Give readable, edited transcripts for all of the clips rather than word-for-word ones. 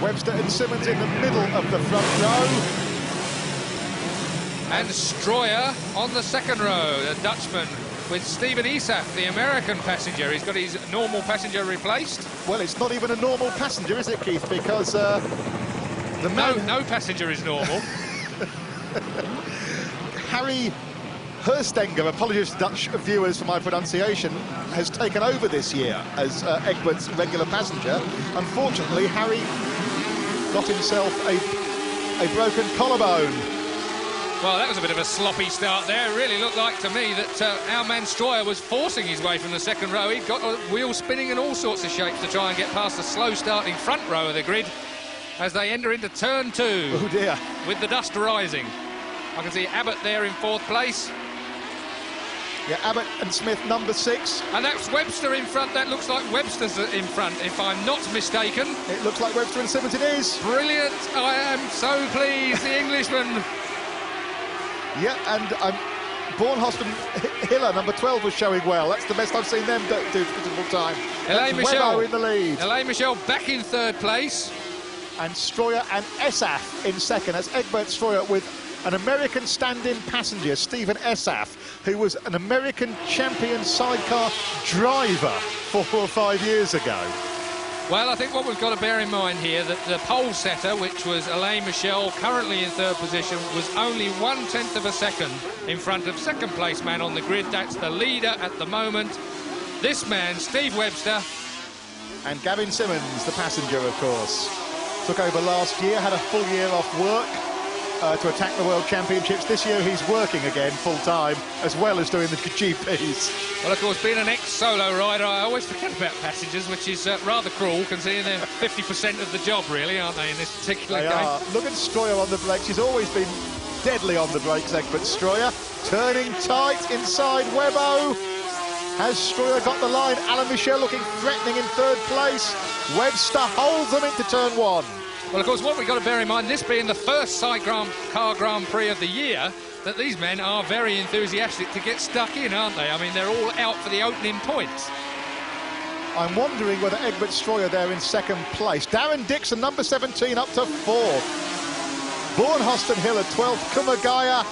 Webster and Simmons in the middle of the front row. And Stroyer on the second row, the Dutchman, with Steven Isaf, the American passenger. He's got his normal passenger replaced. Well, it's not even a normal passenger, is it, Keith? Because the man... No passenger is normal. Harry Herstenger, apologies to Dutch viewers for my pronunciation, has taken over this year as Egbert's regular passenger. Unfortunately, Harry got himself a broken collarbone. Well, that was a bit of a sloppy start there. It really looked like to me that our man Stroyer was forcing his way from the second row. He'd got wheels spinning in all sorts of shapes to try and get past the slow-starting front row of the grid as they enter into turn 2. Oh, dear. With the dust rising. I can see Abbott there in 4th place. Yeah, Abbott and Smith, number 6. And that's Webster in front. That looks like Webster's in front, if I'm not mistaken. It looks like Webster and Simmons it is. Brilliant. I am so pleased, the Englishman. Yeah, and Bornhorst and Hiller, number 12, was showing well. That's the best I've seen them do for the full time. Elaine Michel in the lead. Elaine Michel back in 3rd place. And Stroyer and Esaf in 2nd. That's Egbert Stroyer with an American stand-in passenger, Stephen Esaf, who was an American champion sidecar driver 4 or 5 years ago. Well, I think what we've got to bear in mind here, that the pole setter, which was Elaine Michel, currently in 3rd position, was only 1/10 of a second in front of 2nd place man on the grid. That's the leader at the moment. This man, Steve Webster. And Gavin Simmons, the passenger, of course, took over last year, had a full year off work to attack the World Championships. This year he's working again full-time, as well as doing the GPs. Well, of course, being an ex-solo rider, I always forget about passengers, which is rather cruel, considering they're 50% of the job, really, aren't they, in this particular game? Are. Look at Stroyer on the brakes. He's always been deadly on the brakes, Egbert Stroyer. Turning tight inside Webbo. Has Stroyer got the line? Alan Michel looking threatening in 3rd place. Webster holds them into turn 1. Well, of course, what we've got to bear in mind, this being the first sidecar Grand Prix of the year, that these men are very enthusiastic to get stuck in, aren't they? I mean, they're all out for the opening points. I'm wondering whether Egbert Stroyer there in 2nd place. Darren Dixon, number 17, up to 4th. Bornhorst and Hill at 12th. Kumagaya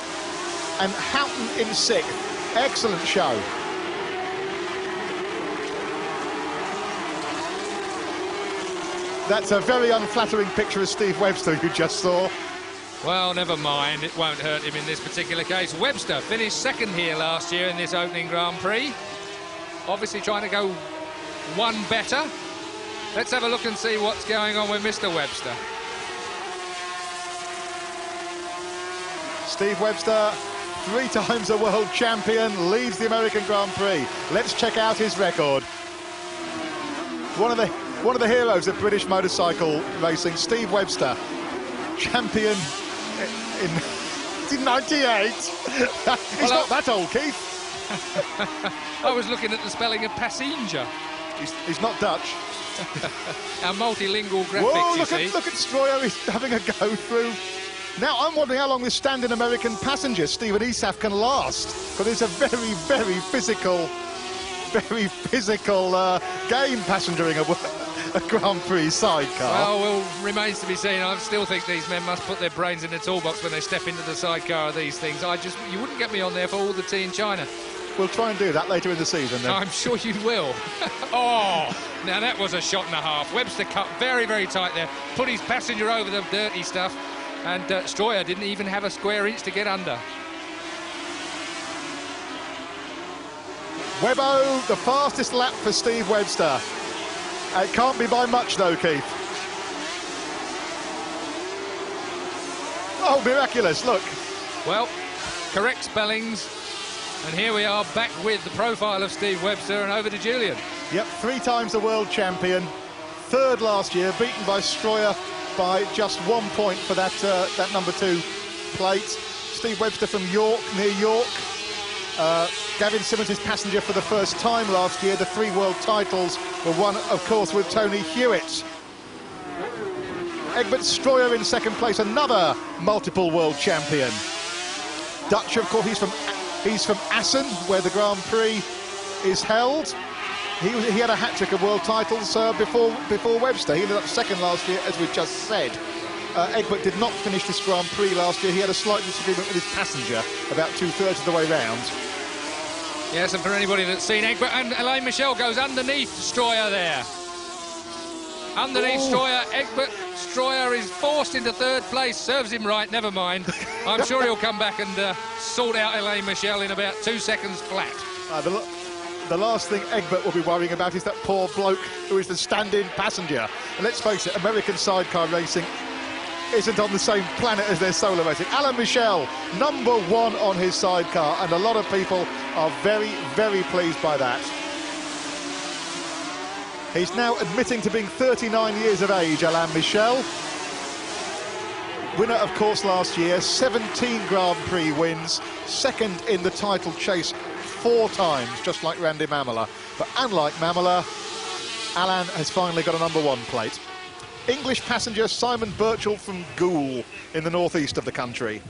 and Houghton in 6th. Excellent show. That's a very unflattering picture of Steve Webster you just saw. Well, never mind, it won't hurt him in this particular case. Webster finished 2nd here last year in this opening Grand Prix. Obviously trying to go one better. Let's have a look and see what's going on with Mr. Webster. Steve Webster, 3 times a world champion, leads the American Grand Prix. Let's check out his record. One of the heroes of British motorcycle racing, Steve Webster, champion in 98. He's not that old, Keith. I was looking at the spelling of passenger. He's not Dutch. Our multilingual graphics, Whoa, you see. Look at Stroyer, he's having a go through. Now, I'm wondering how long this stand-in American passenger, Stephen Isaf, can last. Because it's a very, very physical game, passengering a Grand Prix sidecar. Well, remains to be seen. I still think these men must put their brains in the toolbox when they step into the sidecar of these things. You wouldn't get me on there for all the tea in China. We'll try and do that later in the season, then. I'm sure you will. Oh, now that was a shot and a half. Webster cut very, very tight there. Put his passenger over the dirty stuff. And Stroyer didn't even have a square inch to get under. Webbo, the fastest lap for Steve Webster. It can't be by much, though, Keith. Oh, miraculous, look. Well, correct spellings. And here we are back with the profile of Steve Webster, and over to Julian. Yep, 3 times the world champion. 3rd last year, beaten by Stroyer by just 1 point for that number 2 plate. Steve Webster from York, near York. Gavin Simmons, his passenger for the first time last year. The 3 world titles were won, of course, with Tony Hewitt. Egbert Stroyer in 2nd place, another multiple world champion. Dutch, of course, he's from Assen, where the Grand Prix is held. He had a hat-trick of world titles before Webster. He ended up second last year, as we've just said. Egbert did not finish this Grand Prix last year. He had a slight disagreement with his passenger about 2/3 of the way round. Yes, and for anybody that's seen Egbert, and Alain Michel goes underneath Stroyer there. Underneath Stroyer, Egbert Stroyer is forced into third place. Serves him right, never mind. I'm sure he'll come back and sort out Alain Michel in about 2 seconds flat. The last thing Egbert will be worrying about is that poor bloke who is the stand-in passenger. And let's face it, American sidecar racing isn't on the same planet as their solo racing. Alain Michel, #1 on his sidecar, and a lot of people are very, very pleased by that. He's now admitting to being 39 years of age, Alain Michel. Winner, of course, last year, 17 Grand Prix wins, second in the title chase 4 times, just like Randy Mamola. But unlike Mamola, Alain has finally got a #1 plate. English passenger Simon Birchall from Goole in the northeast of the country.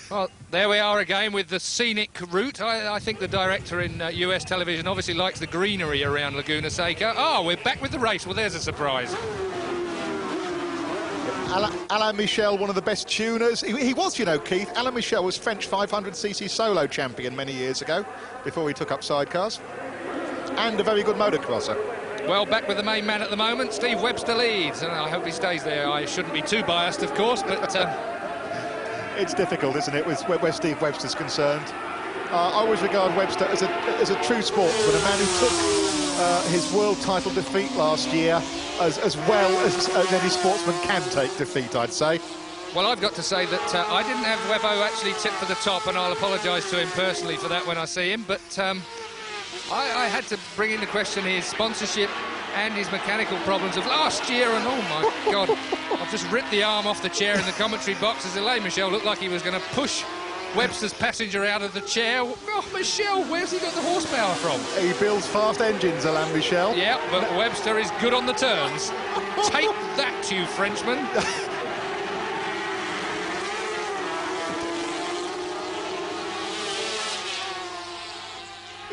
Well, there we are again with the scenic route. I think the director in US television obviously likes the greenery around Laguna Seca. Oh, we're back with the race. Well, there's a surprise. Alain Michel, one of the best tuners. He was, you know, Keith. Alain Michel was French 500cc solo champion many years ago, before he took up sidecars. And a very good motocrosser. Well, back with the main man at the moment. Steve Webster leads, and I hope he stays there. I shouldn't be too biased, of course, but... It's difficult, isn't it, where Steve Webster's concerned. I always regard Webster as a true sportsman, a man who took his world title defeat last year as well as any sportsman can take defeat, I'd say. Well, I've got to say that I didn't have Webbo actually tip for the top, and I'll apologise to him personally for that when I see him, but I had to bring into question his sponsorship and his mechanical problems of last year, and oh my God, I've just ripped the arm off the chair in the commentary box as Alain Michel looked like he was going to push Webster's passenger out of the chair. Oh, Michel, where's he got the horsepower from? He builds fast engines, Alain Michel. Yeah, but Webster is good on the turns. Take that, you Frenchman.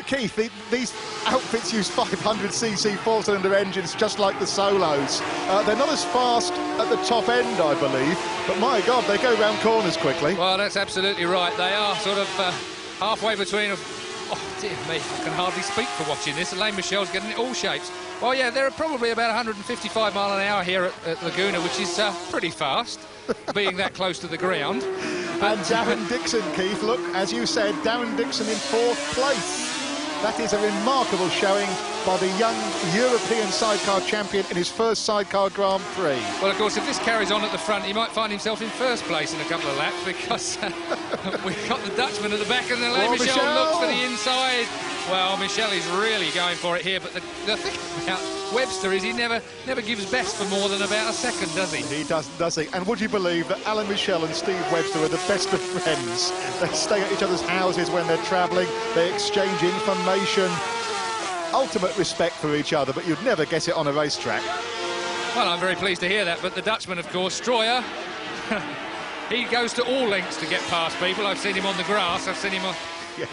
Keith, these outfits use 500cc four-cylinder engines just like the solos. They're not as fast at the top end, I believe, but my God, they go round corners quickly. Well, that's absolutely right. They are sort of halfway between... Oh, dear me, I can hardly speak for watching this. Alain Michel's getting it all shapes. Well, yeah, they're probably about 155 mile an hour here at Laguna, which is pretty fast, being that close to the ground. And Darren Dixon, Keith, look, as you said, Darren Dixon in 4th place. That is a remarkable showing by the young European sidecar champion in his first sidecar Grand Prix. Well, of course, if this carries on at the front, he might find himself in 1st place in a couple of laps, because we've got the Dutchman at the back, and Alain Michel looks for the inside. Well, Michel is really going for it here, but the thing about Webster is he never gives best for more than about a second, does he? He does he? And would you believe that Alain Michel and Steve Webster are the best of friends? They stay at each other's houses when they're travelling, they exchange information. Ultimate respect for each other, but you'd never get it on a racetrack. Well, I'm very pleased to hear that, but the Dutchman, of course, Stroyer, he goes to all lengths to get past people. I've seen him on the grass, I've seen him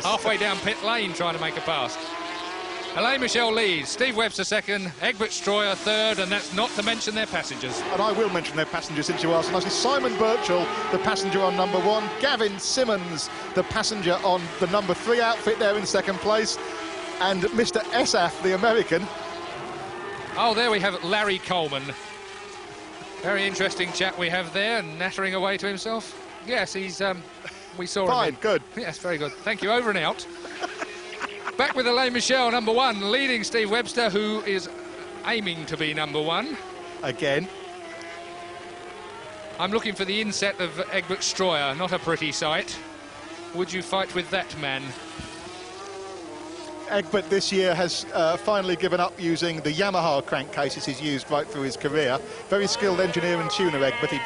halfway down pit lane trying to make a pass. Alain Michel leads, Steve Webster 2nd, Egbert Stroyer 3rd, and that's not to mention their passengers. And I will mention their passengers since you asked. Nicely. Simon Birchall, the passenger on #1. Gavin Simmons, the passenger on the #3 outfit there in 2nd place. And Mr. Esaf, the American. Oh, there we have Larry Coleman. Very interesting chap we have there, nattering away to himself. Yes, he's... we saw him. Fine, good. Yes, very good. Thank you. Over and out. Back with Alain Michel, #1, leading Steve Webster, who is aiming to be #1. Again. I'm looking for the inset of Egbert Stroyer, not a pretty sight. Would you fight with that man? Egbert this year has finally given up using the Yamaha crankcases he's used right through his career. Very skilled engineer and tuner, Egbert. He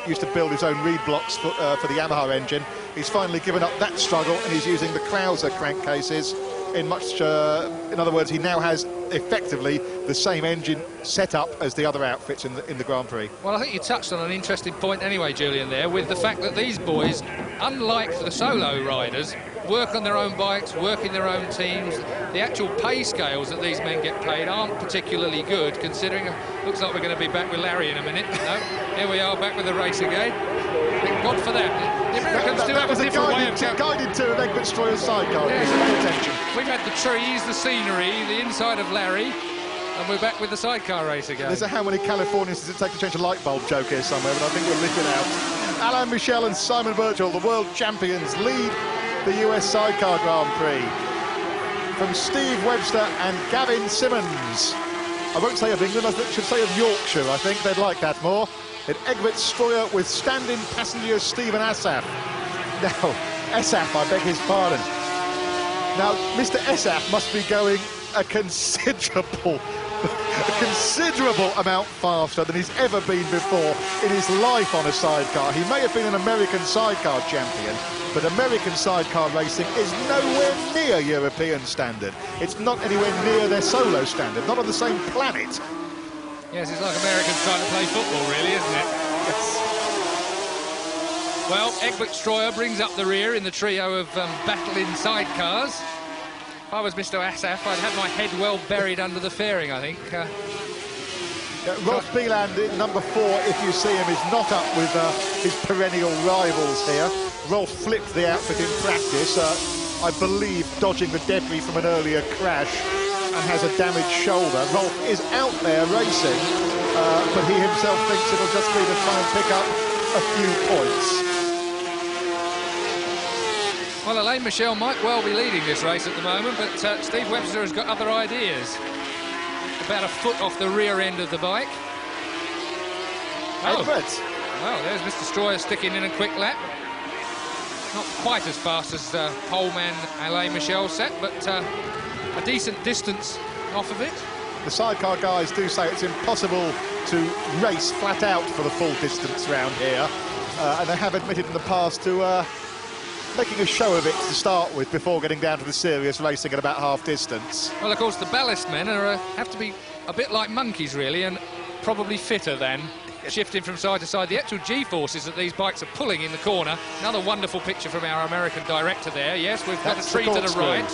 used to build his own reed blocks for the Yamaha engine. He's finally given up that struggle, and he's using the Krauser crankcases. in other words, he now has effectively the same engine set up as the other outfits in the Grand Prix. Well, I think you touched on an interesting point anyway, Julian, there, with the fact that these boys, unlike the solo riders, work on their own bikes, work in their own teams. The actual pay scales that these men get paid aren't particularly good, considering looks like we're going to be back with Larry in a minute. No, here we are back with the race again. Thank God for that. The Americans do have a different way of guided to an Egbert Stroyer sidecar. Yes. Attention. We've had the trees, the scenery, the inside of Larry, and we're back with the sidecar race again. There's a how many Californians does it take to change a light bulb joke here somewhere, but I think we'll leave it out. Alain Michel and Simon Birchall, the world champions, lead the US Sidecar Grand Prix. From Steve Webster and Gavin Simmons. I won't say of England, I should say of Yorkshire, I think they'd like that more. In Egbert Stroyer with stand-in passenger Stephen Assaf. Now, Assaf, I beg his pardon. Now, Mr. Assaf must be going a considerable amount faster than he's ever been before in his life on a sidecar. He may have been an American sidecar champion, but American sidecar racing is nowhere near European standard. It's not anywhere near their solo standard, not on the same planet. Yes, it's like Americans trying to play football, really, isn't it? Yes. Well, Egbert Stroyer brings up the rear in the trio of battling sidecars. If I was Mr. Assaf, I'd have my head well buried under the fairing, I think. Rolf Bieland in number 4, if you see him, is not up with his perennial rivals here. Rolf flipped the outfit in practice, I believe dodging the debris from an earlier crash, and has a damaged shoulder. Rolf is out there racing, but he himself thinks it'll just be to try and pick up a few points. Well, Alain Michel might well be leading this race at the moment, but Steve Webster has got other ideas. About a foot off the rear end of the bike. Oh. Well, there's Mr. Stroyer sticking in a quick lap. Not quite as fast as pole man Alain Michel set, but a decent distance off of it. The sidecar guys do say it's impossible to race flat out for the full distance round here, and they have admitted in the past to making a show of it to start with before getting down to the serious racing at about half distance. Well, of course, the ballast men have to be a bit like monkeys, really, and probably fitter than shifting from side to side. The actual G-forces that these bikes are pulling in the corner. Another wonderful picture from our American director there. Yes, we've got a tree to the right.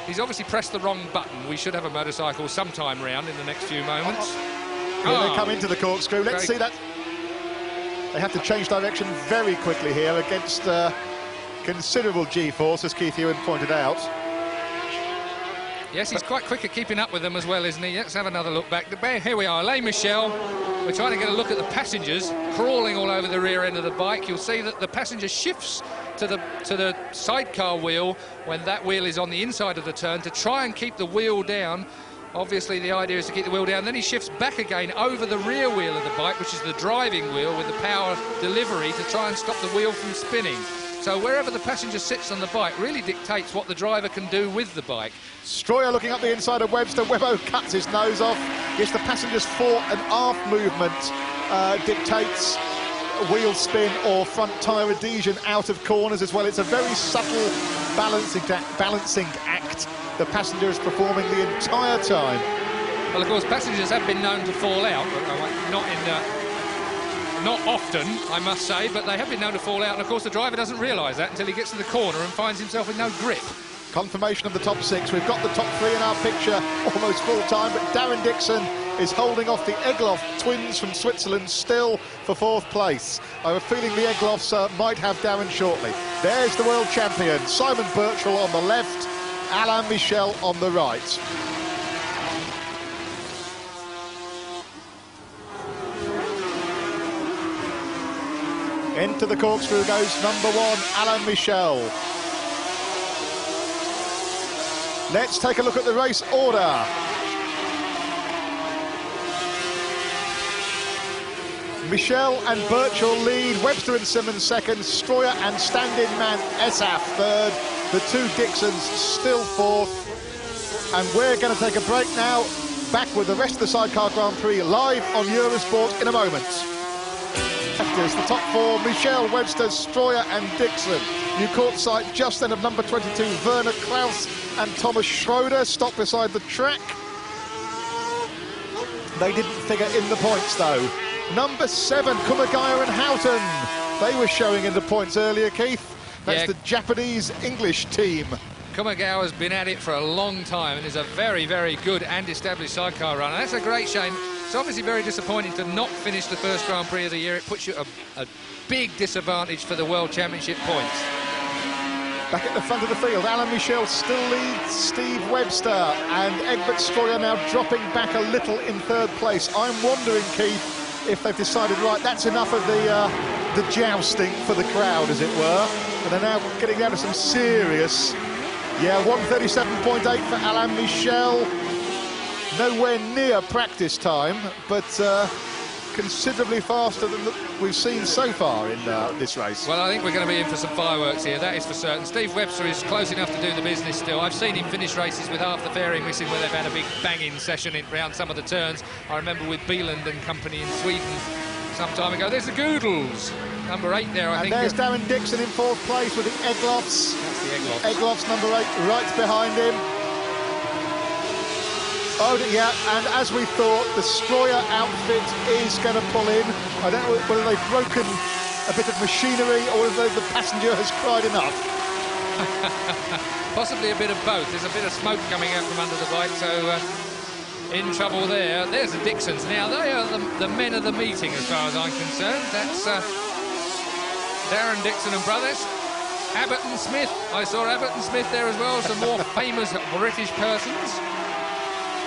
He's obviously pressed the wrong button. We should have a motorcycle sometime round in the next few moments. Here they come into the corkscrew. Let's see that. They have to change direction very quickly here against considerable G-force, as Keith Ewan pointed out. Yes, he's quite quick at keeping up with them as well, isn't he? Let's have another look back. Here we are, Alain Michel. We're trying to get a look at the passengers crawling all over the rear end of the bike. You'll see that the passenger shifts to the sidecar wheel when that wheel is on the inside of the turn to try and keep the wheel down. Obviously, the idea is to keep the wheel down. Then he shifts back again over the rear wheel of the bike, which is the driving wheel with the power delivery to try and stop the wheel from spinning. So wherever the passenger sits on the bike really dictates what the driver can do with the bike. Stroyer looking up the inside of Webster. Webbo cuts his nose off. Yes, the passenger's fore and aft movement dictates wheel spin or front tyre adhesion out of corners as well. It's a very subtle balancing act the passenger is performing the entire time. Well, of course, passengers have been known to fall out, not often, I must say, but they have been known to fall out, and of course the driver doesn't realise that until he gets to the corner and finds himself with no grip. Confirmation of the top 6. We've got the top 3 in our picture almost full time, but Darren Dixon is holding off the Egloff twins from Switzerland still for 4th place. I have a feeling the Egloffs might have Darren shortly. There's the world champion, Simon Birchall on the left, Alain Michel on the right. Into the corkscrew goes number 1, Alain Michel. Let's take a look at the race order. Michel and Birchall lead, Webster and Simmons second, Stroyer and stand-in man Assaf third, the 2 Dixons still 4th. And we're going to take a break now, back with the rest of the Sidecar Grand Prix live on Eurosport in a moment. There's the top 4, Michel, Webster, Stroyer and Dixon. You caught sight just then of number 22, Werner Klaus and Thomas Schroeder, stopped beside the track. They didn't figure in the points, though. Number 7, Kumagaya and Houghton. They were showing in the points earlier, Keith. That's the Japanese-English team. Kumagaya has been at it for a long time and is a very, very good and established sidecar runner. That's a great shame. It's obviously very disappointing to not finish the first Grand Prix of the year. It puts you at a big disadvantage for the World Championship points. Back at the front of the field, Alain Michel still leads Steve Webster, and Egbert Stroyer now dropping back a little in third place. I'm wondering, Keith, if they've decided, right, that's enough of the jousting for the crowd, as it were, and they're now getting down to some serious... Yeah, 1:37.8 for Alain Michel. Nowhere near practice time, but considerably faster than we've seen so far in this race. Well, I think we're going to be in for some fireworks here, that is for certain. Steve Webster is close enough to do the business still. I've seen him finish races with half the fairing missing where they've had a big banging session around some of the turns. I remember with Bieland and company in Sweden some time ago. There's the Goodles, number 8 there, I think. And there's Darren Dixon in 4th place with the Eglofs. That's the Eglofs. Eglofs, number 8, right behind him. Oh, yeah, and as we thought, the Stroyer outfit is going to pull in. I don't know whether they've broken a bit of machinery or whether the passenger has cried enough. Possibly a bit of both. There's a bit of smoke coming out from under the bike, so in trouble there. There's the Dixons. Now, they are the men of the meeting, as far as I'm concerned. That's Darren Dixon and brothers. Abbott and Smith. I saw Abbott and Smith there as well. Some more famous British persons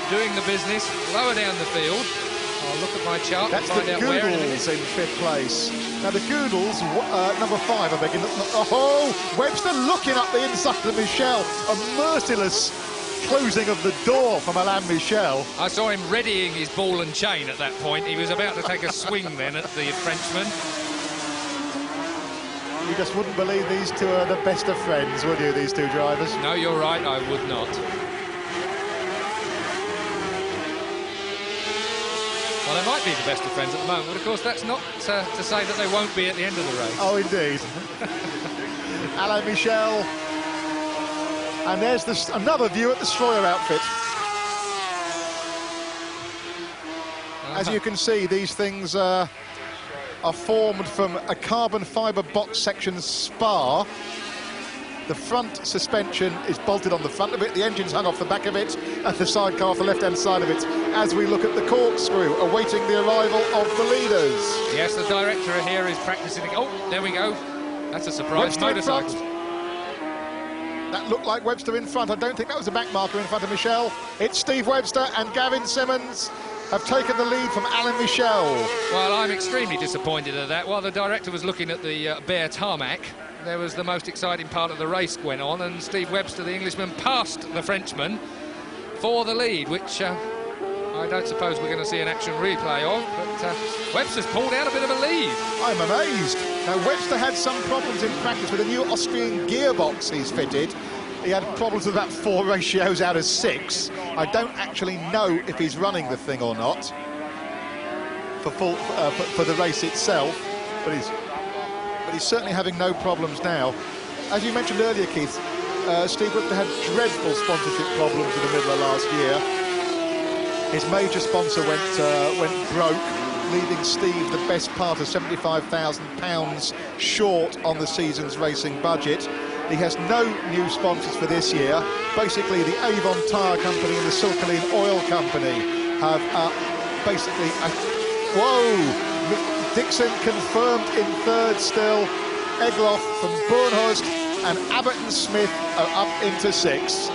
doing the business lower down the field. I'll look at my chart and find out where in a minute. That's the Goodles in 5th place. Now the Goodles, number 5, I beg your pardon. Oh, Webster looking up the inside of Michel. A merciless closing of the door from Alain Michel. I saw him readying his ball and chain at that point. He was about to take a swing then at the Frenchman. You just wouldn't believe these two are the best of friends, would you, these two drivers? No, you're right, I would not. Well, they might be the best of friends at the moment, but of course that's not to say that they won't be at the end of the race. Oh, indeed. Alain Michel. And there's another view at the Stroyer outfit. As you can see, these things are formed from a carbon fibre box section spar. The front suspension is bolted on the front of it, the engine's hung off the back of it, and the sidecar off the left-hand side of it, as we look at the corkscrew, awaiting the arrival of the leaders. Yes, the director here is practicing. Oh, there we go. That's a surprise. Motorcycle. That looked like Webster in front. I don't think that was a back marker in front of Michel. It's Steve Webster and Gavin Simmons have taken the lead from Alain Michel. Well, I'm extremely disappointed at that. While the director was looking at the bare tarmac, there was the most exciting part of the race went on, and Steve Webster, the Englishman, passed the Frenchman for the lead, which I don't suppose we're going to see an action replay of, but Webster's pulled out a bit of a lead. I'm amazed. Now, Webster had some problems in practice with a new Austrian gearbox he's fitted. He had problems with about 4 ratios out of 6. I don't actually know if he's running the thing or not for the race itself, but he's certainly having no problems now. As you mentioned earlier, Keith, Steve Webster had dreadful sponsorship problems in the middle of last year. His major sponsor went broke, leaving Steve the best part of £75,000 short on the season's racing budget. He has no new sponsors for this year. Basically, the Avon Tyre Company and the Silkaline Oil Company have basically... whoa! Dixon confirmed in 3rd still. Egloff from Bornhorst and Abbott and Smith are up into 6th.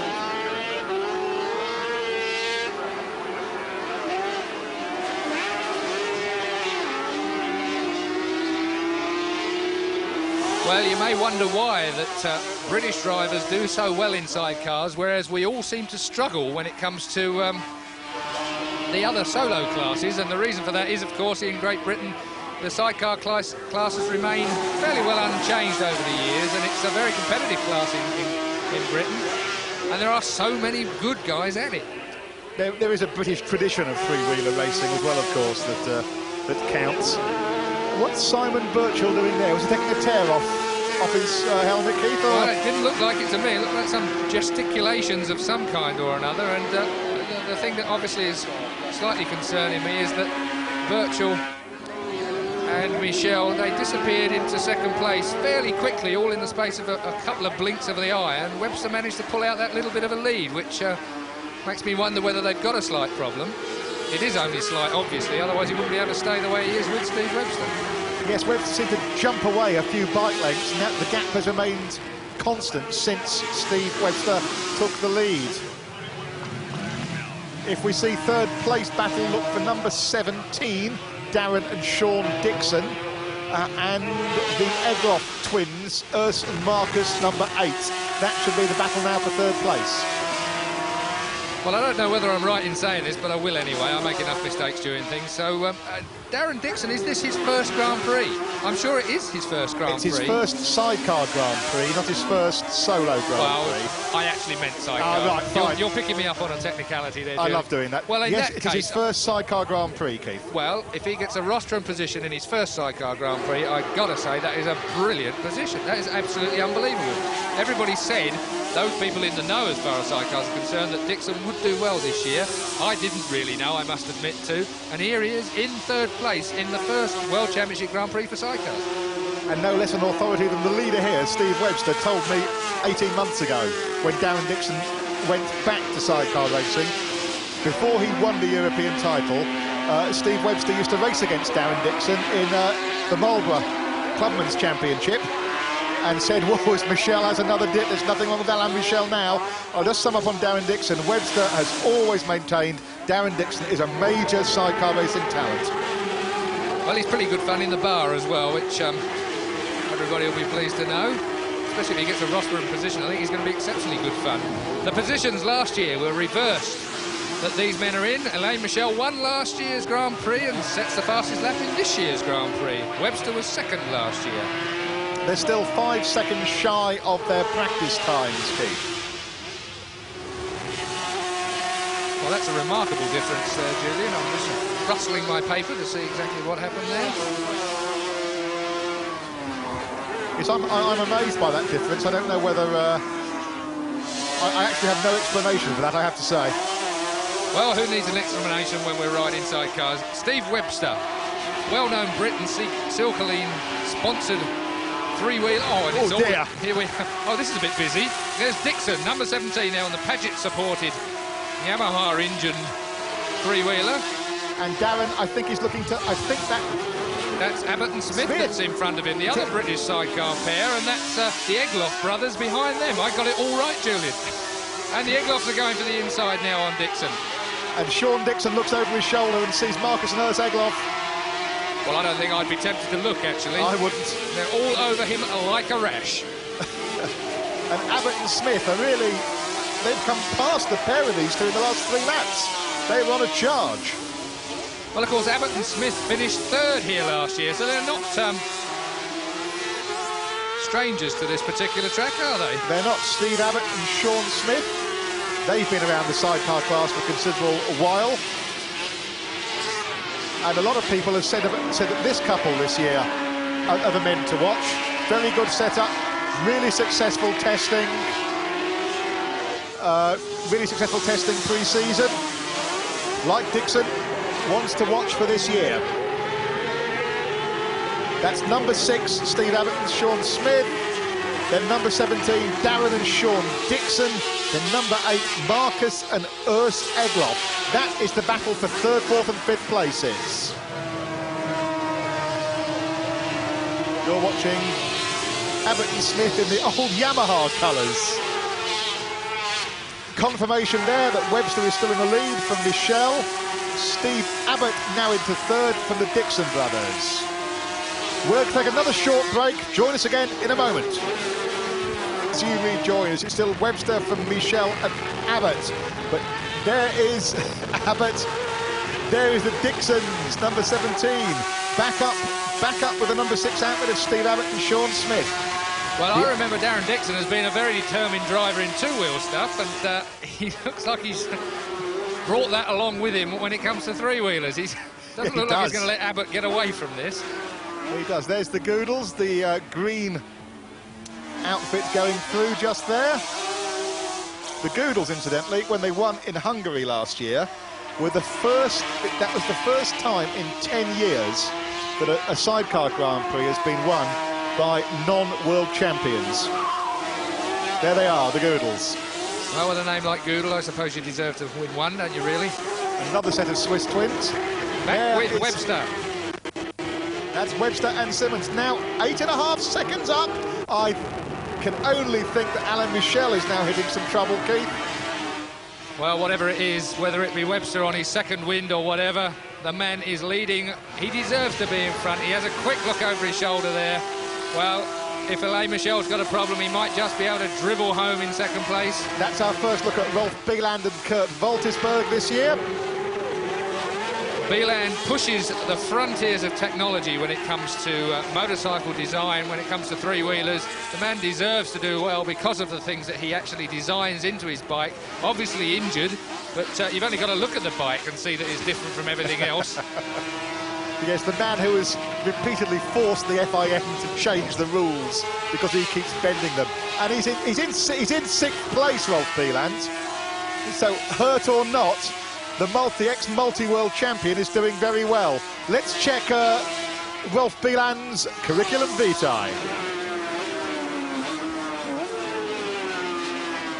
Well, you may wonder why that British drivers do so well in sidecars, whereas we all seem to struggle when it comes to the other solo classes. And the reason for that is, of course, in Great Britain, the sidecar classes remain fairly well unchanged over the years, and it's a very competitive class in Britain. And there are so many good guys at it. There is a British tradition of three-wheeler racing as well, of course, that counts. What's Simon Birchall doing there? Was he taking a tear off? off his helmet, Keith? Or? Well, it didn't look like it to me. It looked like some gesticulations of some kind or another. And the thing that obviously is slightly concerning me is that Birchall and Michel, they disappeared into second place fairly quickly, all in the space of a couple of blinks of the eye, and Webster managed to pull out that little bit of a lead, which makes me wonder whether they've got a slight problem. It is only slight, obviously, otherwise he wouldn't be able to stay the way he is with Steve Webster. Yes, Webster seemed to jump away a few bike lengths, and the gap has remained constant since Steve Webster took the lead. If we see third place battle, look for number 17, Darren and Sean Dixon, and the Egloff twins, Urs and Marcus, number 8. That should be the battle now for third place. Well, I don't know whether I'm right in saying this, but I will anyway. I make enough mistakes doing things. So, Darren Dixon, is this his first Grand Prix? I'm sure it is his first Grand Prix. It's his first sidecar Grand Prix, not his first solo Grand Prix. I actually meant sidecar. Right, fine. You're picking me up on a technicality there, I love doing that. Well, in yes, that it is his first sidecar Grand Prix, Keith. Well, if he gets a rostrum position in his first sidecar Grand Prix, I've got to say that is a brilliant position. That is absolutely unbelievable. Everybody said, those people in the know as far as sidecars are concerned, that Dixon would do well this year. I didn't really know, I must admit too. And here he is in third place in the first World Championship Grand Prix for sidecars. And no less an authority than the leader here, Steve Webster, told me 18 months ago when Darren Dixon went back to sidecar racing. Before he won the European title, Steve Webster used to race against Darren Dixon in the Marlborough Clubman's Championship, and said, whoa, Michel has another dip, there's nothing wrong with Alain Michel now. I'll just sum up on Darren Dixon. Webster has always maintained Darren Dixon is a major sidecar racing talent. Well, he's pretty good fun in the bar as well, which everybody will be pleased to know. Especially if he gets a rostrum position, I think he's going to be exceptionally good fun. The positions last year were reversed that these men are in. Alain Michel won last year's Grand Prix and sets the fastest lap in this year's Grand Prix. Webster was second last year. They're still 5 seconds shy of their practice times, Keith. Well, that's a remarkable difference there, Julian. I'm just rustling my paper to see exactly what happened there. Yes, I'm amazed by that difference. I don't know whether... I actually have no explanation for that, I have to say. Well, who needs an explanation when we're riding sidecars? Steve Webster, well-known Brit and Silkeline-sponsored three-wheeler. Oh, and it's all here we have. Oh, this is a bit busy. There's Dixon, number 17 now on the Paget-supported Yamaha engine three-wheeler. And Darren, I think he's looking to. I think that's Abbott and Smith that's in front of him, the other British sidecar pair, and that's the Egloff brothers behind them. I got it all right, Julian. And the Egloffs are going for the inside now on Dixon. And Sean Dixon looks over his shoulder and sees Marcus and Urs Egloff. Well, I don't think I'd be tempted to look, actually. I wouldn't. They're all over him like a rash. And Abbott and Smith are really... They've come past the pair of these two in the last 3 laps. They were on a charge. Well, of course, Abbott and Smith finished third here last year, so they're not strangers to this particular track, are they? They're not. Steve Abbott and Sean Smith. They've been around the sidecar class for a considerable while. And a lot of people have said that this couple this year are the men to watch. Very good setup, really successful testing. Pre-season. Like Dixon, wants to watch for this year. That's number 6, Steve Abbott and Sean Smith. Then number 17, Darren and Sean Dixon. Then number 8, Marcus and Urs Egloff. That is the battle for 3rd, 4th and 5th places. You're watching Abbott and Smith in the old Yamaha colours. Confirmation there that Webster is still in the lead from Michel. Steve Abbott now into 3rd from the Dixon brothers. We'll take another short break. Join us again in a moment. As you rejoin us, it's still Webster from Michel and Abbott. But there is Abbott. There is the Dixons, number 17. Back up with the number 6 outfit of Steve Abbott and Sean Smith. Well, I remember Darren Dixon has been a very determined driver in two-wheel stuff, and he looks like he's brought that along with him when it comes to three-wheelers. He doesn't look like he's going to let Abbott get away from this. He does. There's the Goodles, the green outfit going through just there. The Goodles, incidentally, when they won in Hungary last year, were the first, that was the first time in 10 years that a sidecar Grand Prix has been won by non-world champions. There they are, the Goodles. Well, with a name like Goodle, I suppose you deserve to win one, don't you, really? Another set of Swiss twins. Back with Webster. That's Webster and Simmons. Now 8.5 seconds up. I can only think that Alain Michel is now hitting some trouble, Keith. Well, whatever it is, whether it be Webster on his second wind or whatever, the man is leading. He deserves to be in front. He has a quick look over his shoulder there. Well, if Alain Michel's got a problem, he might just be able to dribble home in second place. That's our first look at Rolf Bieland and Kurt Woltersberg this year. Bieland pushes the frontiers of technology when it comes to motorcycle design, when it comes to three-wheelers. The man deserves to do well because of the things that he actually designs into his bike. Obviously injured, but you've only got to look at the bike and see that it's different from everything else. Yes, the man who has repeatedly forced the FIM to change the rules because he keeps bending them. And he's in 6th place, Rolf Bieland. So, hurt or not, the ex-multi-world champion is doing very well. Let's check Rolf Bieland's curriculum vitae.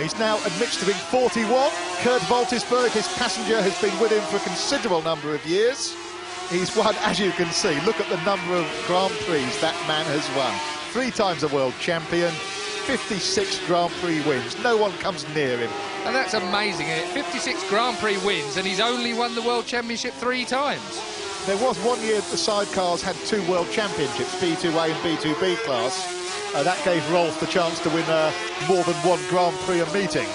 He's now admits to being 41. Kurt Woltersberg, his passenger, has been with him for a considerable number of years. He's won, as you can see, look at the number of Grand Prix that man has won. 3 times a world champion, 56 Grand Prix wins. No one comes near him. And that's amazing, isn't it? 56 Grand Prix wins, and he's only won the World Championship 3 times. There was one year the sidecars had 2 World Championships, B2A and B2B class. That gave Rolf the chance to win more than 1 Grand Prix a meeting.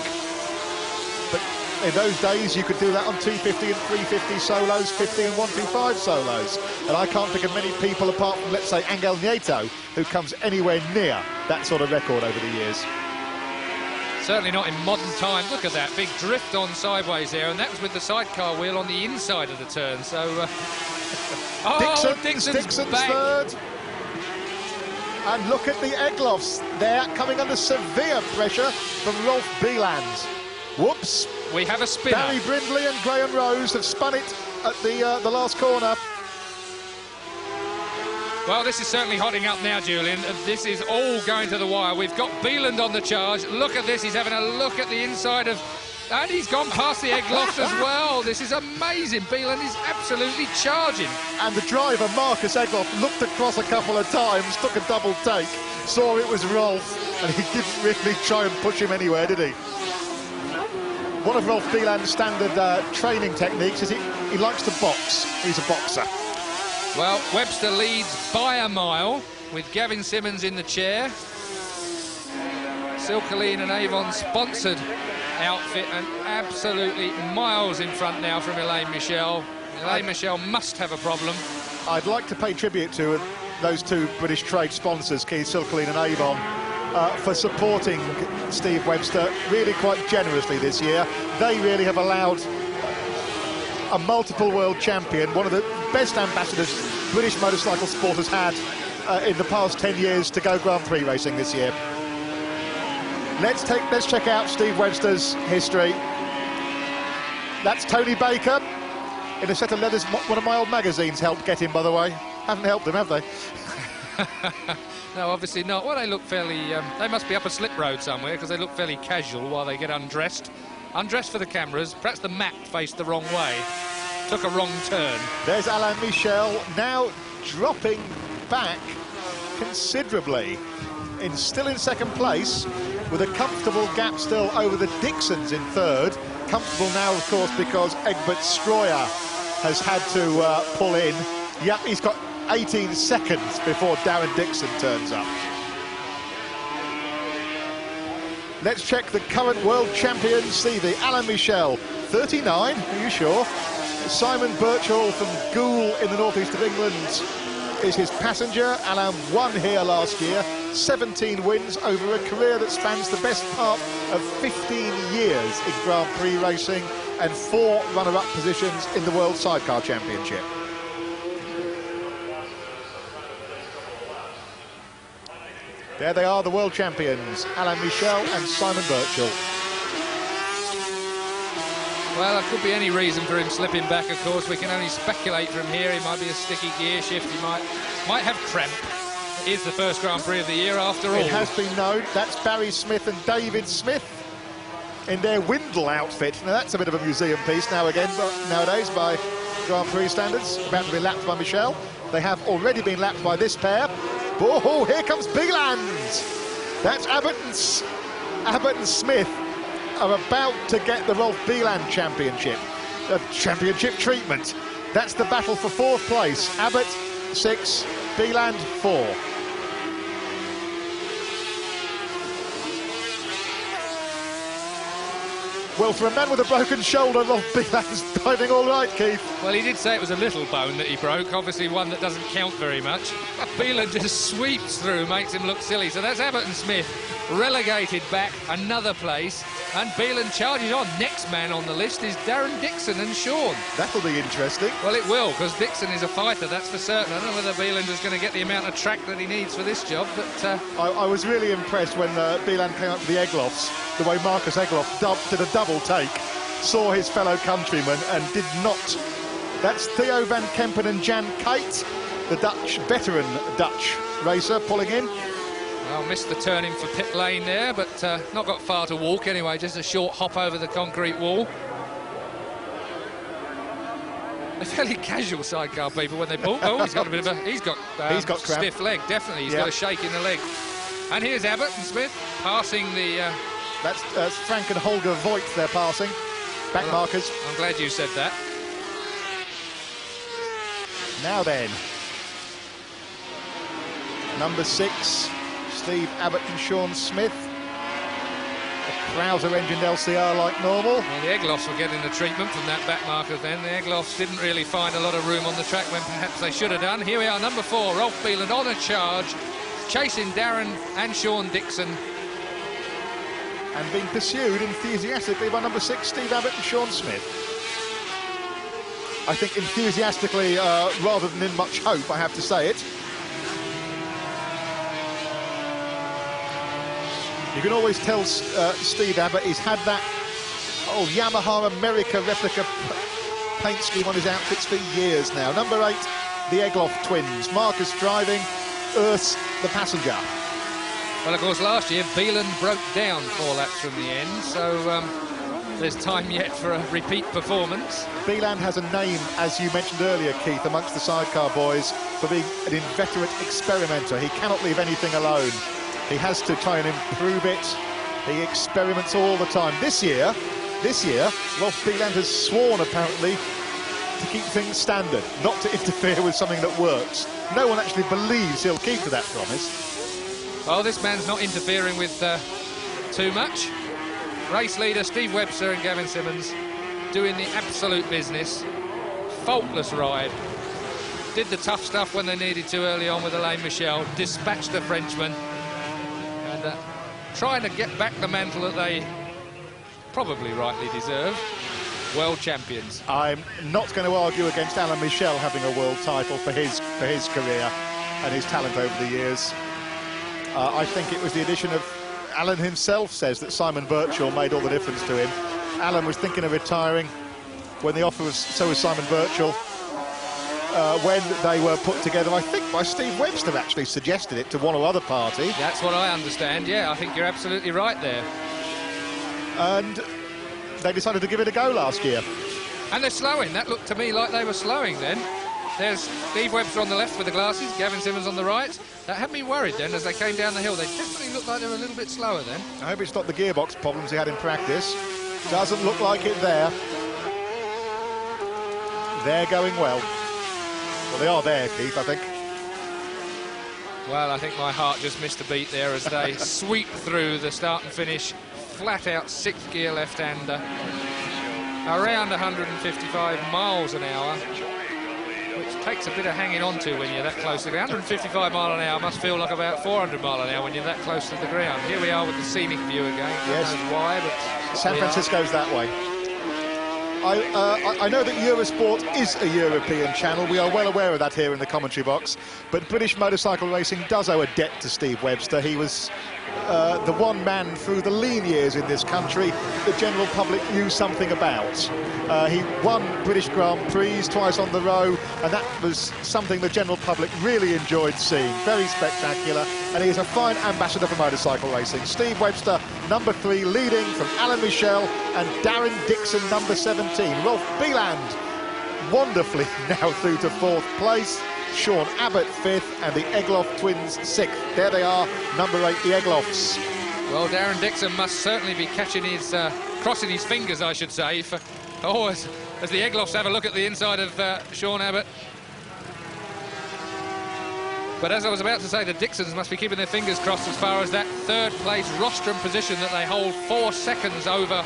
But in those days, you could do that on 250 and 350 solos, 50 and 125 solos. And I can't think of many people, apart from, let's say, Angel Nieto, who comes anywhere near that sort of record over the years. Certainly not in modern times. Look at that big drift on sideways there, and that was with the sidecar wheel on the inside of the turn. So, Dixon's back. Third. And look at the Egloffs there, coming under severe pressure from Rolf Bieland. Whoops. We have a spinner. Barry Brindley and Graham Rose have spun it at the last corner. Well, this is certainly hotting up now, Julian. This is all going to the wire. We've got Bieland on the charge. Look at this. He's having a look at the inside of... And he's gone past the Egloffs as well. This is amazing. Bieland is absolutely charging. And the driver, Marcus Egloff, looked across a couple of times, took a double take, saw it was Rolf, and he didn't really try and push him anywhere, did he? One of Rolf Bieland's standard training techniques is he likes to box. He's a boxer. Well, Webster leads by a mile with Gavin Simmons in the chair. Silkeleen and Avon sponsored outfit, and absolutely miles in front now from Alain Michel. Alain Michel must have a problem. I'd like to pay tribute to those 2 British trade sponsors, Keith, Silkeleen and Avon, for supporting Steve Webster really quite generously this year. They really have allowed a multiple world champion, one of the best ambassadors British motorcycle sport has had in the past 10 years, to go Grand Prix racing this year. Let's check out Steve Webster's history. That's Tony Baker in a set of leathers. One of my old magazines helped get him, by the way. Haven't helped him, have they? No, obviously not. Well, they look fairly... they must be up a slip road somewhere, because they look fairly casual while they get undressed. Undressed for the cameras. Perhaps the map faced the wrong way. Took a wrong turn. There's Alain Michel now dropping back considerably. Still in second place, with a comfortable gap still over the Dixons in third. Comfortable now, of course, because Egbert Stroyer has had to pull in. Yep, he's got 18 seconds before Darren Dixon turns up. Let's check the current world champion CV. Alain Michel, 39, are you sure? Simon Birchall from Goole in the northeast of England is his passenger. Alain won here last year, 17 wins over a career that spans the best part of 15 years in Grand Prix racing and 4 runner-up positions in the World Sidecar Championship. There they are, the world champions, Alain Michel and Simon Birchall. Well, there could be any reason for him slipping back, of course. We can only speculate from here. He might be a sticky gear shift. He might have cramp. It is the first Grand Prix of the year, after all. It has been known. That's Barry Smith and David Smith in their Windle outfit. Now, that's a bit of a museum piece nowadays by Grand Prix standards. About to be lapped by Michel. They have already been lapped by this pair. Oh, here comes Bieland. That's Abbott and Smith are about to get the Rolf Bieland championship treatment. That's the battle for 4th place. Abbott 6, Bieland 4. Well, for a man with a broken shoulder, Rolf Bieland's diving all right, Keith. Well, he did say it was a little bone that he broke, obviously one that doesn't count very much. Bieland just sweeps through, makes him look silly. So that's Abbott and Smith relegated back another place, and Bieland charges on. Next man on the list is Darren Dixon and Sean. That'll be interesting. Well, it will, because Dixon is a fighter, that's for certain. I don't know whether Bieland is going to get the amount of track that he needs for this job, but... I was really impressed when Bieland came up to the Eglofs, the way Marcus Egloff did a double take, saw his fellow countryman and did not. That's Theo van Kempen and Jan Kuyt, the veteran Dutch racer, pulling in. Well, missed the turning for pit lane there, but not got far to walk anyway, just a short hop over the concrete wall. A fairly casual sidecar people when they pull. Oh, he's got a bit of a... He's got stiff leg, definitely. He's got a shake in the leg. And here's Abbott and Smith passing the... That's Frank and Holger Voigt they're passing. Back markers. I'm glad you said that. Now then. Number 6, Steve Abbott and Sean Smith. The Krauser-engined LCR like normal. Well, the Eglofs were getting the treatment from that back marker then. The Eglofs didn't really find a lot of room on the track when perhaps they should have done. Here we are, number 4, Rolf Bieland on a charge, chasing Darren and Sean Dixon. And being pursued enthusiastically by number 6, Steve Abbott and Sean Smith. I think enthusiastically rather than in much hope, I have to say it. You can always tell Steve Abbott he's had that Yamaha America replica paint scheme on his outfits for years now. Number 8, the Egloff twins. Marcus driving, Urs the passenger. Well, of course, last year, Bieland broke down 4 laps from the end, so there's time yet for a repeat performance. Bieland has a name, as you mentioned earlier, Keith, amongst the sidecar boys, for being an inveterate experimenter. He cannot leave anything alone. He has to try and improve it. He experiments all the time. This year, Rolf Bieland has sworn, apparently, to keep things standard, not to interfere with something that works. No one actually believes he'll keep to that promise. Well, this man's not interfering with too much. Race leader Steve Webster and Gavin Simmons doing the absolute business. Faultless ride. Did the tough stuff when they needed to early on with Alain Michel. Dispatched the Frenchman. And trying to get back the mantle that they probably rightly deserve. World champions. I'm not going to argue against Alain Michel having a world title for his career and his talent over the years. I think it was the addition of... Alain himself says that Simon Birchall made all the difference to him. Alain was thinking of retiring when the offer was... So was Simon Birchall. When they were put together, I think by Steve Webster actually suggested it to one or other party. That's what I understand, yeah. I think you're absolutely right there. And they decided to give it a go last year. And they're slowing. That looked to me like they were slowing then. There's Steve Webster on the left with the glasses, Gavin Simmons on the right. That had me worried then as they came down the hill. They definitely looked like they were a little bit slower then. I hope it's not the gearbox problems he had in practice. Doesn't look like it there. They're going well. Well, they are there, Keith, I think. Well, I think my heart just missed a beat there as they sweep through the start and finish. Flat out 6th gear left-hander. Around 155 miles an hour. Which takes a bit of hanging on to when you're that close to the ground. 155 mile an hour must feel like about 400 mile an hour when you're that close to the ground. Here we are with the scenic view again. Yes. Who knows why, but San Francisco's that way. I know that Eurosport is a European channel. We are well aware of that here in the commentary box. But British motorcycle racing does owe a debt to Steve Webster. He was the one man through the lean years in this country the general public knew something about. He won British Grand Prix twice on the row, and that was something the general public really enjoyed seeing. Very spectacular, and he is a fine ambassador for motorcycle racing. Steve Webster, number 3, leading from Alan Michel and Darren Dixon, number 17. Rolf Bieland, wonderfully now through to 4th place. Sean Abbott 5th, and the Egloff twins 6th. There they are, number 8, the Egloffs. Well, Darren Dixon must certainly be catching his, crossing his fingers, I should say, for, as the Egloffs have a look at the inside of Sean Abbott. But as I was about to say, the Dixons must be keeping their fingers crossed as far as that 3rd place rostrum position that they hold 4 seconds over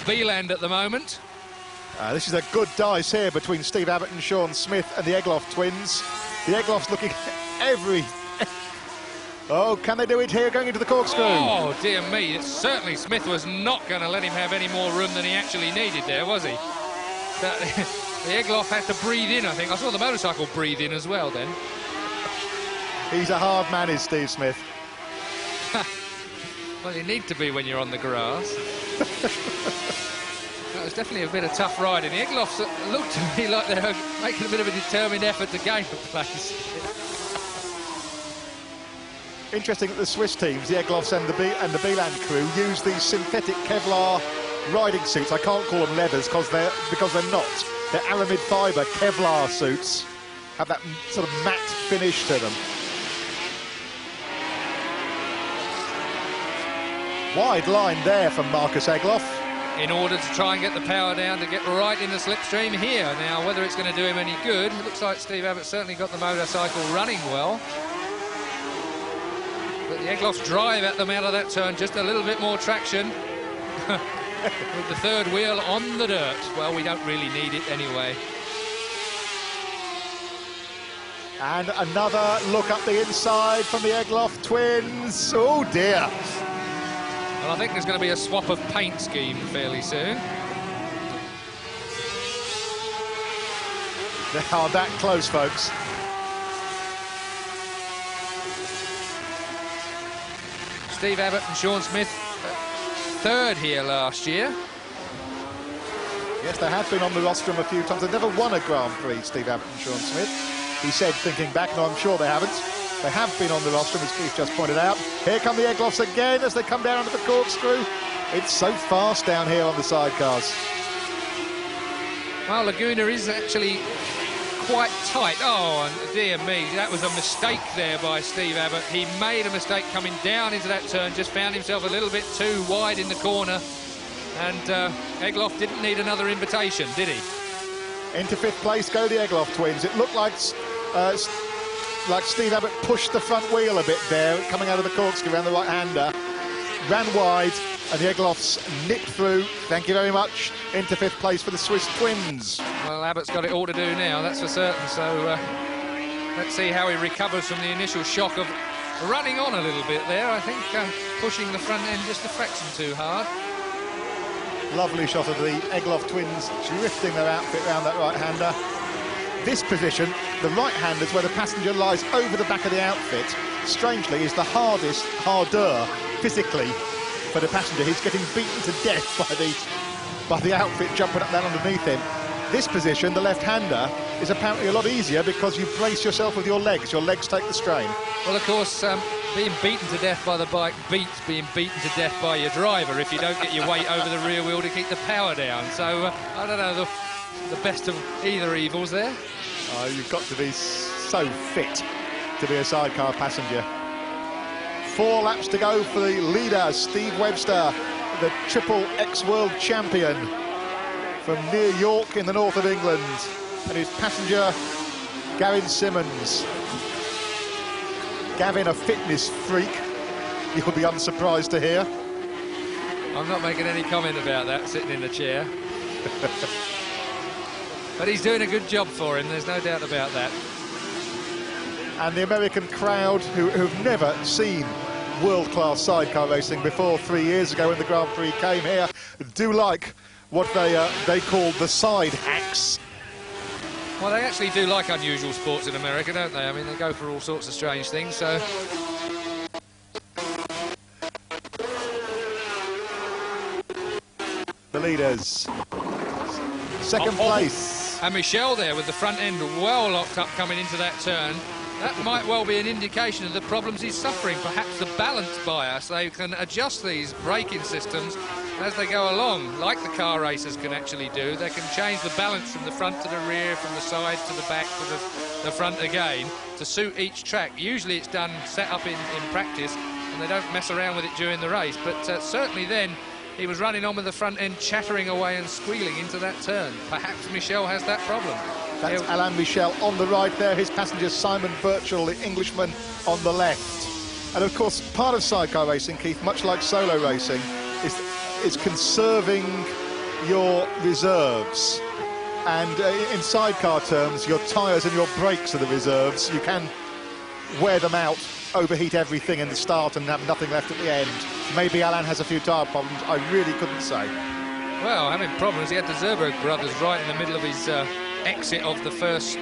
Bieland at the moment. This is a good dice here between Steve Abbott and Sean Smith and the Egloff twins. The Egloffs looking every... Oh, can they do it here, going into the corkscrew? Oh, dear me. Certainly Smith was not going to let him have any more room than he actually needed there, was he? The Egloff had to breathe in, I think. I saw the motorcycle breathe in as well then. He's a hard man, is Steve Smith. Well, you need to be when you're on the grass. That was definitely a bit of tough riding. The Egloffs looked to me like they're making a bit of a determined effort to gain the place. Interesting that the Swiss teams, the Egloffs and the Bieland crew, use these synthetic Kevlar riding suits. I can't call them leathers because they're not. They're aramid fibre Kevlar suits. Have that sort of matte finish to them. Wide line there from Marcus Egloff. In order to try and get the power down to get right in the slipstream here. Now, whether it's going to do him any good, it looks like Steve Abbott certainly got the motorcycle running well. But the Egloffs drive at them out of that turn, just a little bit more traction. With the 3rd wheel on the dirt. Well, we don't really need it anyway. And another look up the inside from the Egloff twins. Oh, dear. Well, I think there's going to be a swap of paint scheme fairly soon. They are that close, folks. Steve Abbott and Sean Smith, 3rd here last year. Yes, they have been on the rostrum a few times. They've never won a Grand Prix, Steve Abbott and Sean Smith. He said, thinking back, no, I'm sure they haven't. They have been on the rostrum, as Keith just pointed out. Here come the Egloffs again as they come down onto the corkscrew. It's so fast down here on the sidecars. Well, Laguna is actually quite tight. Oh, and dear me, that was a mistake there by Steve Abbott. He made a mistake coming down into that turn, just found himself a little bit too wide in the corner. And Egloff didn't need another invitation, did he? Into 5th place go the Egloff twins. It looked like Steve Abbott pushed the front wheel a bit there, coming out of the corkscrew around the right-hander. Ran wide, and the Egloffs nipped through, thank you very much, into 5th place for the Swiss twins. Well, Abbott's got it all to do now, that's for certain, so let's see how he recovers from the initial shock of running on a little bit there. I think pushing the front end just a fraction too hard. Lovely shot of the Egloff twins drifting their outfit round that right-hander. This position, the right-handers, where the passenger lies over the back of the outfit, strangely is the harder physically for the passenger. He's getting beaten to death by the outfit jumping up and down underneath him. This position, the left-hander, is apparently a lot easier because you brace yourself with your legs. Your legs take the strain. Well, of course, being beaten to death by the bike beats being beaten to death by your driver if you don't get your weight over the rear wheel to keep the power down. So, I don't know, the best of either evils there. Oh, you've got to be so fit to be a sidecar passenger. 4 laps to go for the leader, Steve Webster, the triple ex-world champion from near York in the north of England, and his passenger, Gavin Simmons. Gavin, a fitness freak, you'll be unsurprised to hear. I'm not making any comment about that, sitting in the chair. But he's doing a good job for him, there's no doubt about that. And the American crowd, who've never seen world-class sidecar racing before 3 years ago when the Grand Prix came here, do like what they call the side hacks. Well, they actually do like unusual sports in America, don't they? I mean, they go for all sorts of strange things, so... The leaders. Second place. And Michel there with the front end well locked up coming into that turn. That might well be an indication of the problems he's suffering, perhaps the balance bias. They can adjust these braking systems as they go along, like the car racers can actually do. They can change the balance from the front to the rear, from the side to the back to the front again, to suit each track. Usually it's done, set up in practice, and they don't mess around with it during the race. But certainly then, he was running on with the front end, chattering away and squealing into that turn. Perhaps Michel has that problem. That's Alain Michel on the right there, his passenger Simon Birchall, the Englishman, on the left. And of course, part of sidecar racing, Keith, much like solo racing, is conserving your reserves. And in sidecar terms, your tyres and your brakes are the reserves. You can wear them out, overheat everything in the start and have nothing left at the end. Maybe Alain has a few tyre problems, I really couldn't say. Well, having problems, he had the Zerberg brothers right in the middle of his exit of the first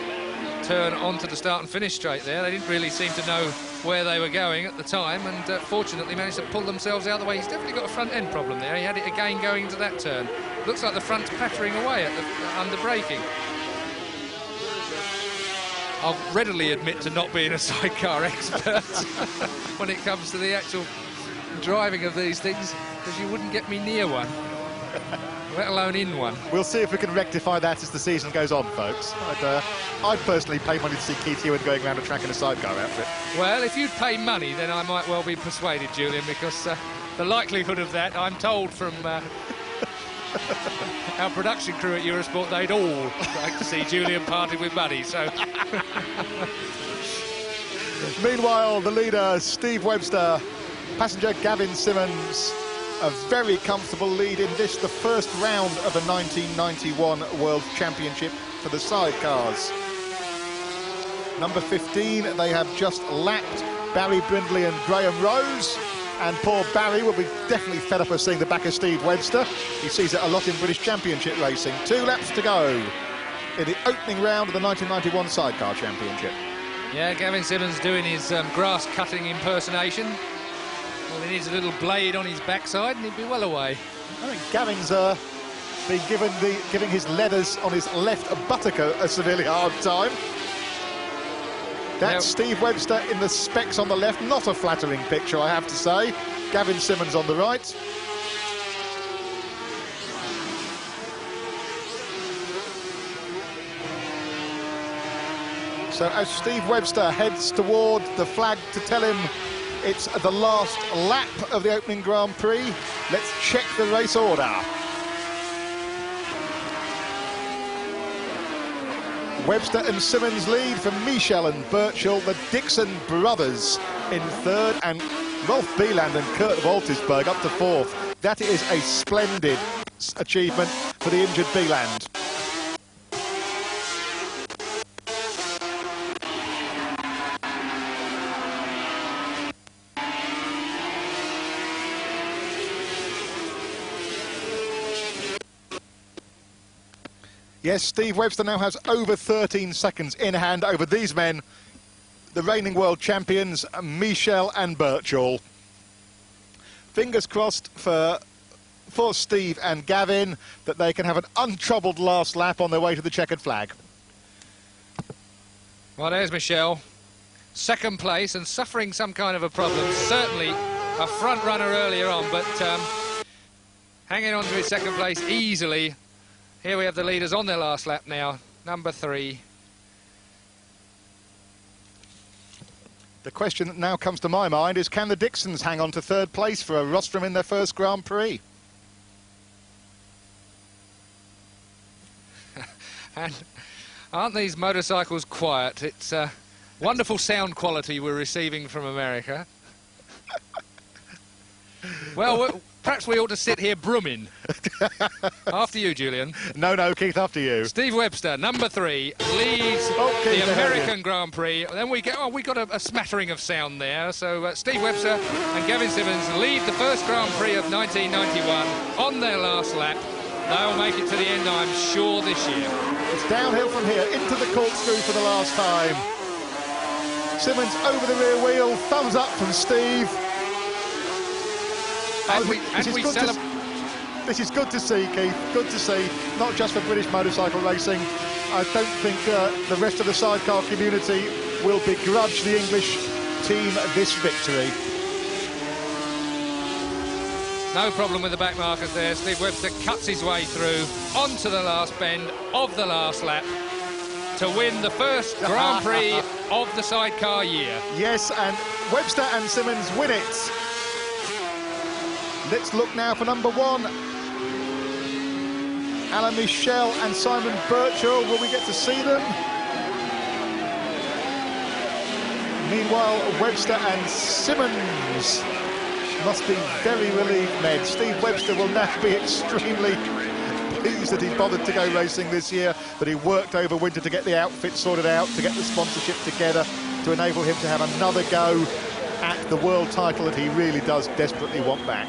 turn onto the start and finish straight there. They didn't really seem to know where they were going at the time, and fortunately managed to pull themselves out of the way. He's definitely got a front end problem there. He had it again going into that turn. Looks like the front's pattering away at the under braking. I'll readily admit to not being a sidecar expert when it comes to the actual driving of these things, because you wouldn't get me near one, let alone in one. We'll see if we can rectify that as the season goes on, folks. I'd personally pay money to see Keith Ewan going around a track in a sidecar outfit. Well, if you'd pay money, then I might well be persuaded, Julian, because the likelihood of that, I'm told from our production crew at Eurosport, they'd all like to see Julian parted with money, so... Meanwhile, the leader, Steve Webster, passenger Gavin Simmons, a very comfortable lead in this, the first round of the 1991 World Championship for the sidecars. Number 15, they have just lapped Barry Brindley and Graham Rose, and poor Barry will be definitely fed up of seeing the back of Steve Webster. He sees it a lot in British Championship racing. 2 laps to go in the opening round of the 1991 Sidecar Championship. Yeah, Gavin Simmons doing his grass-cutting impersonation. Well, he needs a little blade on his backside and he'd be well away. I think Gavin's been giving his leathers on his left buttock a severely hard time. That's Steve Webster in the specs on the left. Not a flattering picture, I have to say. Gavin Simmons on the right. So as Steve Webster heads toward the flag to tell him it's the last lap of the opening Grand Prix, let's check the race order. Webster and Simmons lead from Michel and Birchall, the Dixon brothers in third, and Rolf Bieland and Kurt Woltersberg up to fourth. That is a splendid achievement for the injured Bieland. Yes, Steve Webster now has over 13 seconds in hand over these men, the reigning world champions, Michel and Birchall. Fingers crossed for Steve and Gavin that they can have an untroubled last lap on their way to the checkered flag. Well, there's Michel, second place and suffering some kind of a problem. Certainly a front runner earlier on, but hanging on to his second place easily. Here we have the leaders on their last lap now, number 3. The question that now comes to my mind is, can the Dixons hang on to third place for a rostrum in their first Grand Prix? And aren't these motorcycles quiet? It's wonderful sound quality we're receiving from America. Well, perhaps we ought to sit here brumming. After you, Julian. No, Keith, after you. Steve Webster, number 3, leads the American Grand Prix. Then we get, we got a smattering of sound there. So Steve Webster and Gavin Simmons lead the first Grand Prix of 1991 on their last lap. They'll make it to the end, I'm sure, this year. It's downhill from here, into the corkscrew for the last time. Simmons over the rear wheel, thumbs up from Steve. This is good to see, Keith, good to see, not just for British motorcycle racing. I don't think the rest of the sidecar community will begrudge the English team this victory. No problem with the back markers there. Steve Webster cuts his way through onto the last bend of the last lap to win the first Grand Prix of the sidecar year. Yes, and Webster and Simmons win it. Let's look now for number 1. Alan Michel and Simon Birchall. Will we get to see them? Meanwhile, Webster and Simmons must be very relieved, Ned. Steve Webster will now be extremely pleased that he bothered to go racing this year, that he worked over winter to get the outfit sorted out, to get the sponsorship together, to enable him to have another go at the world title that he really does desperately want back.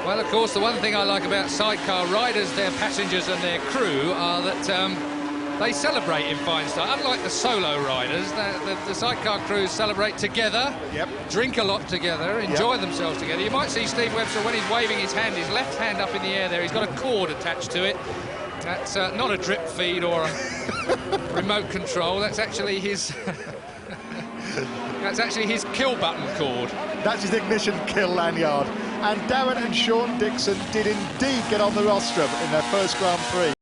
Well, of course, the one thing I like about sidecar riders, their passengers and their crew, are that they celebrate in fine style. Unlike the solo riders, the sidecar crews celebrate together, drink a lot together, enjoy themselves together. You might see Steve Webster, when he's waving his hand, his left hand up in the air there, he's got a cord attached to it. That's not a drip feed or a remote control, that's actually his... That's actually his kill button cord. That's his ignition kill lanyard. And Darren and Sean Dixon did indeed get on the rostrum in their first Grand Prix.